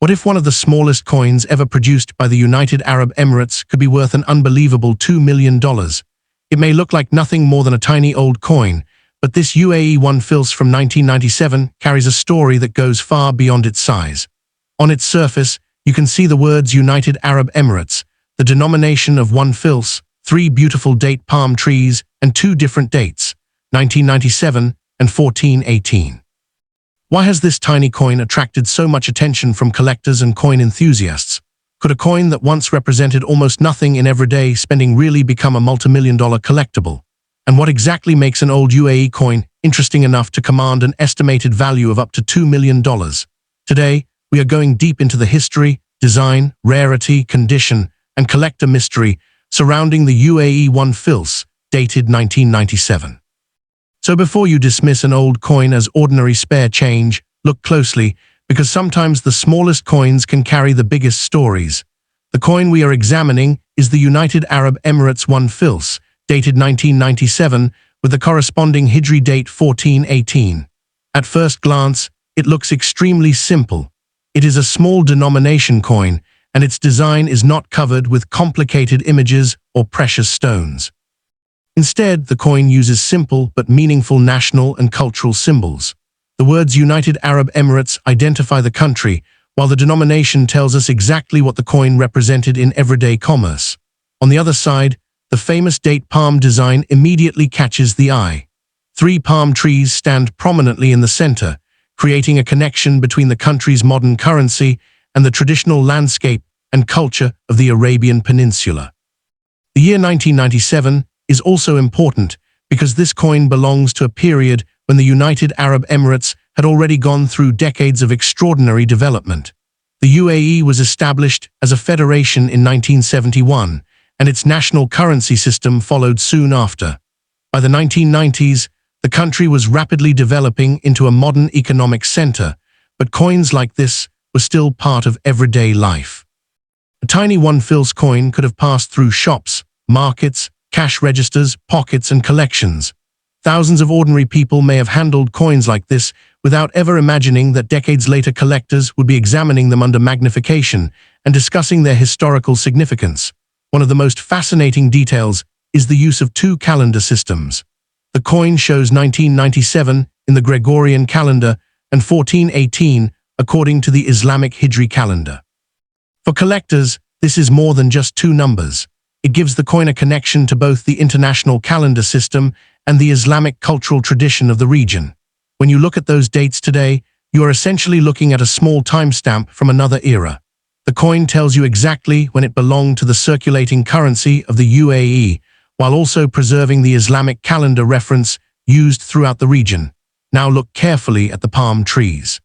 What if one of the smallest coins ever produced by the United Arab Emirates could be worth an unbelievable $2 million? It may look like nothing more than a tiny old coin, but this UAE 1 fils from 1997 carries a story that goes far beyond its size. On its surface, you can see the words United Arab Emirates, the denomination of 1 fils, 3 beautiful date palm trees, and 2 different dates, 1997 and 1418. Why has this tiny coin attracted so much attention from collectors and coin enthusiasts? Could a coin that once represented almost nothing in everyday spending really become a multi-million-dollar collectible? And what exactly makes an old UAE coin interesting enough to command an estimated value of up to $2 million? Today, we are going deep into the history, design, rarity, condition, and collector mystery surrounding the UAE 1 fils, dated 1997. So before you dismiss an old coin as ordinary spare change, look closely, because sometimes the smallest coins can carry the biggest stories. The coin we are examining is the United Arab Emirates 1 fils, dated 1997, with the corresponding Hijri date 1418. At first glance, it looks extremely simple. It is a small denomination coin, and its design is not covered with complicated images or precious stones. Instead, the coin uses simple but meaningful national and cultural symbols. The words United Arab Emirates identify the country, while the denomination tells us exactly what the coin represented in everyday commerce. On the other side, the famous date palm design immediately catches the eye. 3 palm trees stand prominently in the center, creating a connection between the country's modern currency and the traditional landscape and culture of the Arabian Peninsula. The year 1997 is also important because this coin belongs to a period when the United Arab Emirates had already gone through decades of extraordinary development. The UAE was established as a federation in 1971, and its national currency system followed soon after. By the 1990s, the country was rapidly developing into a modern economic center, but coins like this were still part of everyday life. A tiny 1 fils coin could have passed through shops, markets, cash registers, pockets, and collections. Thousands of ordinary people may have handled coins like this without ever imagining that decades later collectors would be examining them under magnification and discussing their historical significance. One of the most fascinating details is the use of 2 calendar systems. The coin shows 1997 in the Gregorian calendar and 1418 according to the Islamic Hijri calendar. For collectors, this is more than just 2 numbers. It gives the coin a connection to both the international calendar system and the Islamic cultural tradition of the region. When you look at those dates today, you are essentially looking at a small timestamp from another era. The coin tells you exactly when it belonged to the circulating currency of the UAE, while also preserving the Islamic calendar reference used throughout the region. Now look carefully at the palm trees.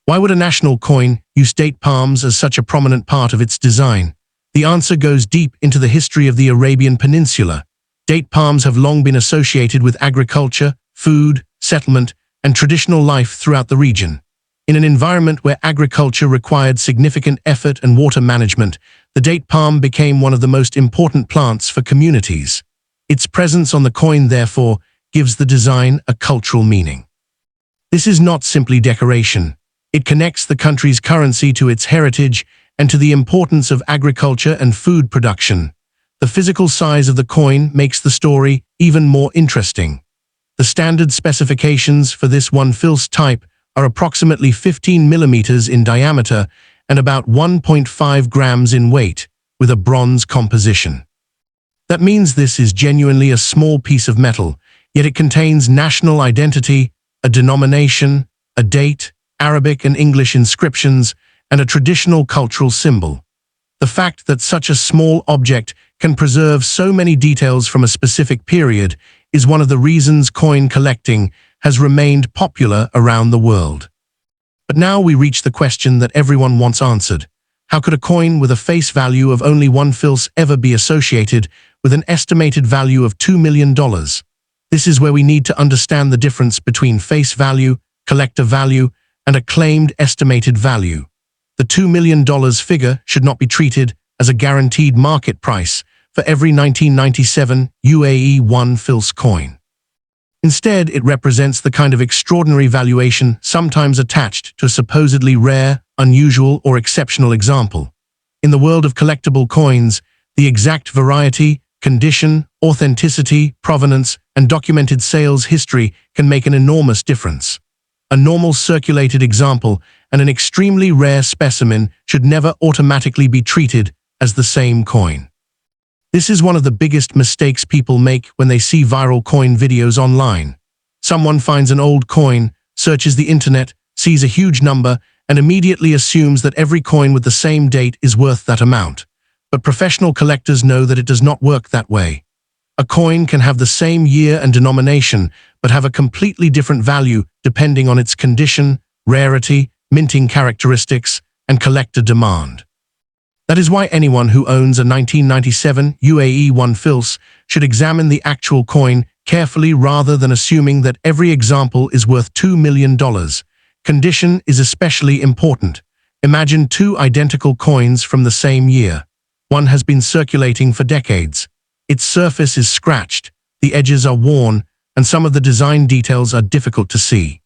Why would a national coin use date palms as such a prominent part of its design? The answer goes deep into the history of the Arabian Peninsula. Date palms have long been associated with agriculture, food, settlement, and traditional life throughout the region. In an environment where agriculture required significant effort and water management, the date palm became one of the most important plants for communities. Its presence on the coin, therefore, gives the design a cultural meaning. This is not simply decoration. It connects the country's currency to its heritage and to the importance of agriculture and food production. The physical size of the coin makes the story even more interesting. The standard specifications for this 1 fils type are approximately 15 millimeters in diameter and about 1.5 grams in weight, with a bronze composition. That means this is genuinely a small piece of metal, yet it contains national identity, a denomination, a date, Arabic and English inscriptions, and a traditional cultural symbol. The fact that such a small object can preserve so many details from a specific period is one of the reasons coin collecting has remained popular around the world. But now we reach the question that everyone wants answered. How could a coin with a face value of only 1 fils ever be associated with an estimated value of $2 million? This is where we need to understand the difference between face value, collector value, and a claimed estimated value. The $2 million figure should not be treated as a guaranteed market price for every 1997 UAE 1 fils coin. Instead, it represents the kind of extraordinary valuation sometimes attached to a supposedly rare, unusual, or exceptional example. In the world of collectible coins, the exact variety, condition, authenticity, provenance, and documented sales history can make an enormous difference. A normal circulated example and an extremely rare specimen should never automatically be treated as the same coin. This is one of the biggest mistakes people make when they see viral coin videos online. Someone finds an old coin, searches the internet, sees a huge number, and immediately assumes that every coin with the same date is worth that amount. But professional collectors know that it does not work that way. A coin can have the same year and denomination, but have a completely different value depending on its condition, rarity, minting characteristics, and collector demand. That is why anyone who owns a 1997 UAE 1 fils should examine the actual coin carefully rather than assuming that every example is worth $2 million. Condition is especially important. Imagine two identical coins from the same year. One has been circulating for decades. Its surface is scratched, the edges are worn, and some of the design details are difficult to see.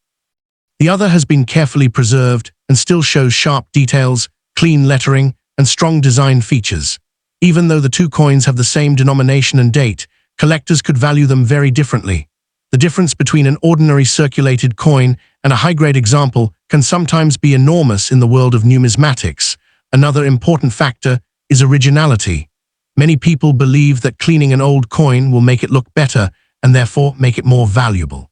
The other has been carefully preserved and still shows sharp details, clean lettering, and strong design features. Even though the two coins have the same denomination and date, collectors could value them very differently. The difference between an ordinary circulated coin and a high-grade example can sometimes be enormous in the world of numismatics. Another important factor is originality. Many people believe that cleaning an old coin will make it look better and therefore make it more valuable.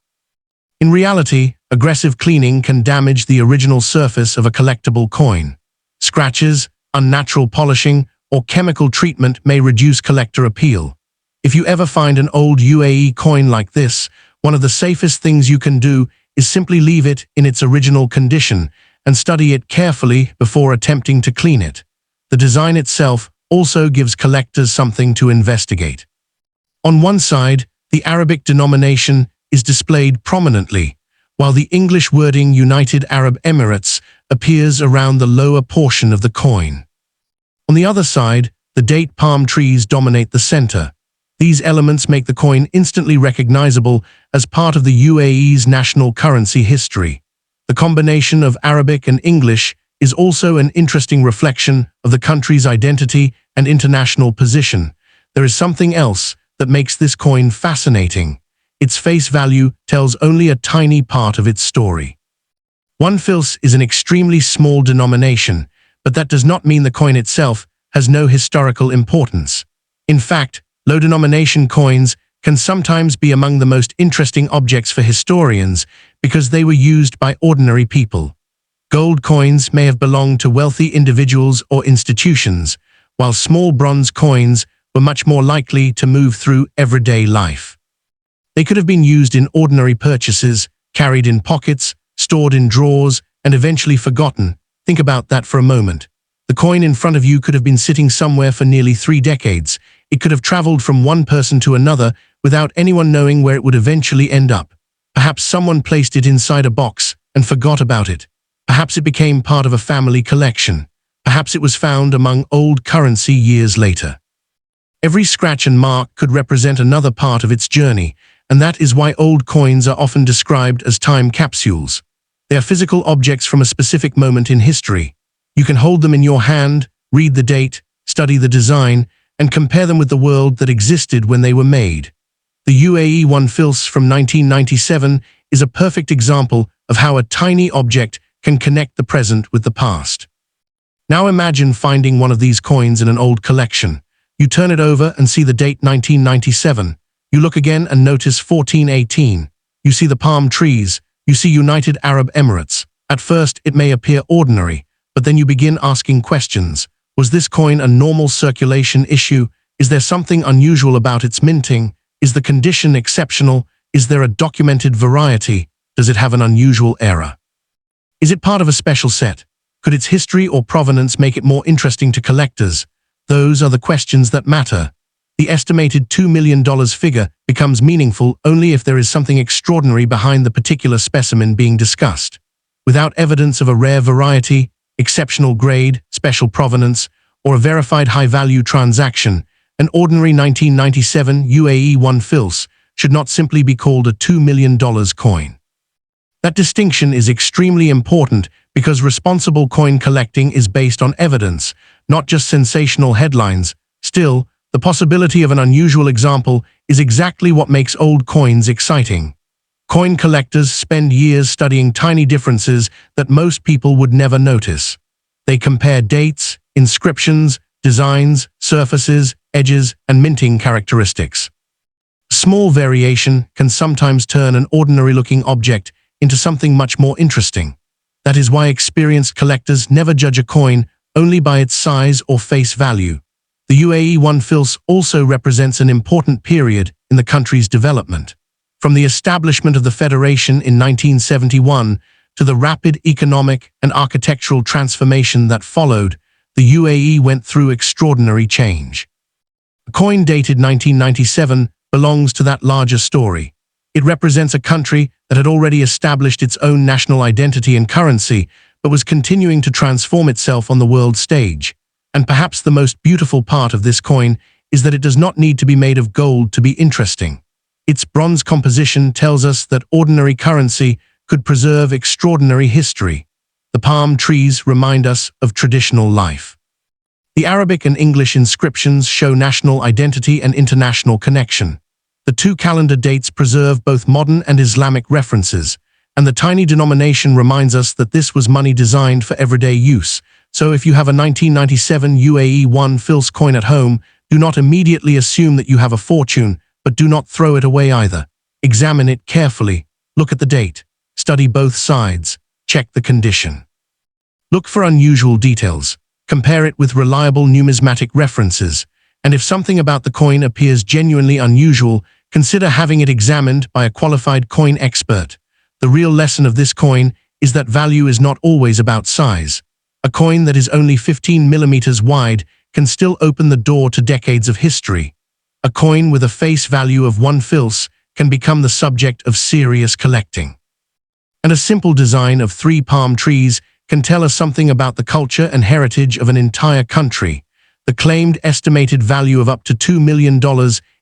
In reality, aggressive cleaning can damage the original surface of a collectible coin. Scratches, unnatural polishing, or chemical treatment may reduce collector appeal. If you ever find an old UAE coin like this, one of the safest things you can do is simply leave it in its original condition and study it carefully before attempting to clean it. The design itself also gives collectors something to investigate. On one side, the Arabic denomination is displayed prominently, while the English wording United Arab Emirates appears around the lower portion of the coin. On the other side, the date palm trees dominate the center. These elements make the coin instantly recognizable as part of the UAE's national currency history. The combination of Arabic and English is also an interesting reflection of the country's identity and international position. There is something else that makes this coin fascinating. Its face value tells only a tiny part of its story. 1 fils is an extremely small denomination, but that does not mean the coin itself has no historical importance. In fact, low-denomination coins can sometimes be among the most interesting objects for historians because they were used by ordinary people. Gold coins may have belonged to wealthy individuals or institutions, while small bronze coins were much more likely to move through everyday life. They could have been used in ordinary purchases, carried in pockets, stored in drawers, and eventually forgotten. Think about that for a moment. The coin in front of you could have been sitting somewhere for nearly 3 decades. It could have traveled from one person to another without anyone knowing where it would eventually end up. Perhaps someone placed it inside a box and forgot about it. Perhaps it became part of a family collection. Perhaps it was found among old currency years later. Every scratch and mark could represent another part of its journey, and that is why old coins are often described as time capsules. They are physical objects from a specific moment in history. You can hold them in your hand, read the date, study the design, and compare them with the world that existed when they were made. The UAE 1 fils from 1997 is a perfect example of how a tiny object can connect the present with the past. Now imagine finding one of these coins in an old collection. You turn it over and see the date 1997. You look again and notice 1418. You see the palm trees. You see United Arab Emirates. At first, it may appear ordinary, but then you begin asking questions. Was this coin a normal circulation issue? Is there something unusual about its minting? Is the condition exceptional? Is there a documented variety? Does it have an unusual era? Is it part of a special set? Could its history or provenance make it more interesting to collectors? Those are the questions that matter. The estimated $2 million figure becomes meaningful only if there is something extraordinary behind the particular specimen being discussed. Without evidence of a rare variety, exceptional grade, special provenance, or a verified high-value transaction, an ordinary 1997 UAE 1 fils should not simply be called a $2 million coin. That distinction is extremely important because responsible coin collecting is based on evidence, not just sensational headlines. Still, the possibility of an unusual example is exactly what makes old coins exciting. Coin collectors spend years studying tiny differences that most people would never notice. They compare dates, inscriptions, designs, surfaces, edges, and minting characteristics. Small variation can sometimes turn an ordinary-looking object into something much more interesting. That is why experienced collectors never judge a coin only by its size or face value. The UAE 1 fils also represents an important period in the country's development. From the establishment of the Federation in 1971 to the rapid economic and architectural transformation that followed, the UAE went through extraordinary change. A coin dated 1997 belongs to that larger story. It represents a country that had already established its own national identity and currency, but was continuing to transform itself on the world stage. And perhaps the most beautiful part of this coin is that it does not need to be made of gold to be interesting. Its bronze composition tells us that ordinary currency could preserve extraordinary history. The palm trees remind us of traditional life. The Arabic and English inscriptions show national identity and international connection. The two calendar dates preserve both modern and Islamic references, and the tiny denomination reminds us that this was money designed for everyday use. So if you have a 1997 UAE 1 fils coin at home, do not immediately assume that you have a fortune, but do not throw it away either. Examine it carefully, look at the date, study both sides, check the condition. Look for unusual details, compare it with reliable numismatic references, and if something about the coin appears genuinely unusual, consider having it examined by a qualified coin expert. The real lesson of this coin is that value is not always about size. A coin that is only 15 millimeters wide can still open the door to decades of history. A coin with a face value of 1 fils can become the subject of serious collecting. And a simple design of 3 palm trees can tell us something about the culture and heritage of an entire country. The claimed estimated value of up to $2 million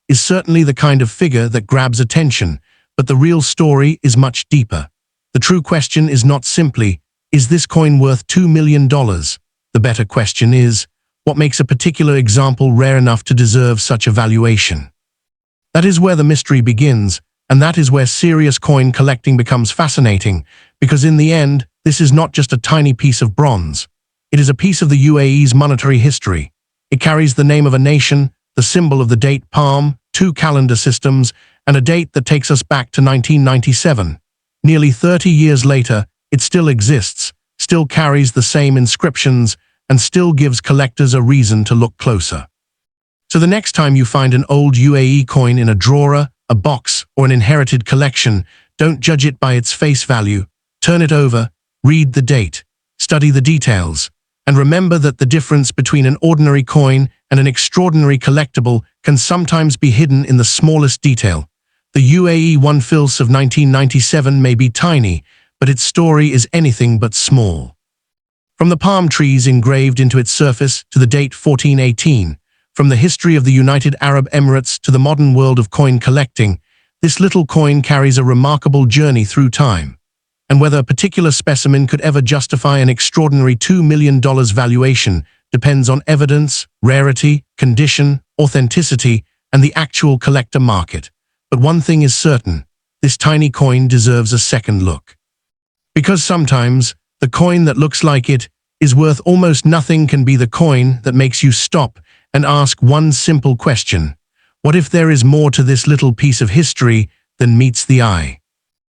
is certainly the kind of figure that grabs attention, but the real story is much deeper. The true question is not simply, is this coin worth $2 million? The better question is, what makes a particular example rare enough to deserve such a valuation? That is where the mystery begins, and that is where serious coin collecting becomes fascinating, because in the end, this is not just a tiny piece of bronze. It is a piece of the UAE's monetary history. It carries the name of a nation, the symbol of the date palm, 2 calendar systems, and a date that takes us back to 1997. Nearly 30 years later, it still exists, still carries the same inscriptions, and still gives collectors a reason to look closer. So the next time you find an old UAE coin in a drawer, a box, or an inherited collection, don't judge it by its face value. Turn it over, read the date, study the details, and remember that the difference between an ordinary coin and an extraordinary collectible can sometimes be hidden in the smallest detail. The UAE 1 fils of 1997 may be tiny, but its story is anything but small. From the palm trees engraved into its surface to the date 1418, from the history of the United Arab Emirates to the modern world of coin collecting, this little coin carries a remarkable journey through time. And whether a particular specimen could ever justify an extraordinary $2 million valuation depends on evidence, rarity, condition, authenticity, and the actual collector market. But one thing is certain, this tiny coin deserves a second look. Because sometimes, the coin that looks like it is worth almost nothing can be the coin that makes you stop and ask one simple question. What if there is more to this little piece of history than meets the eye?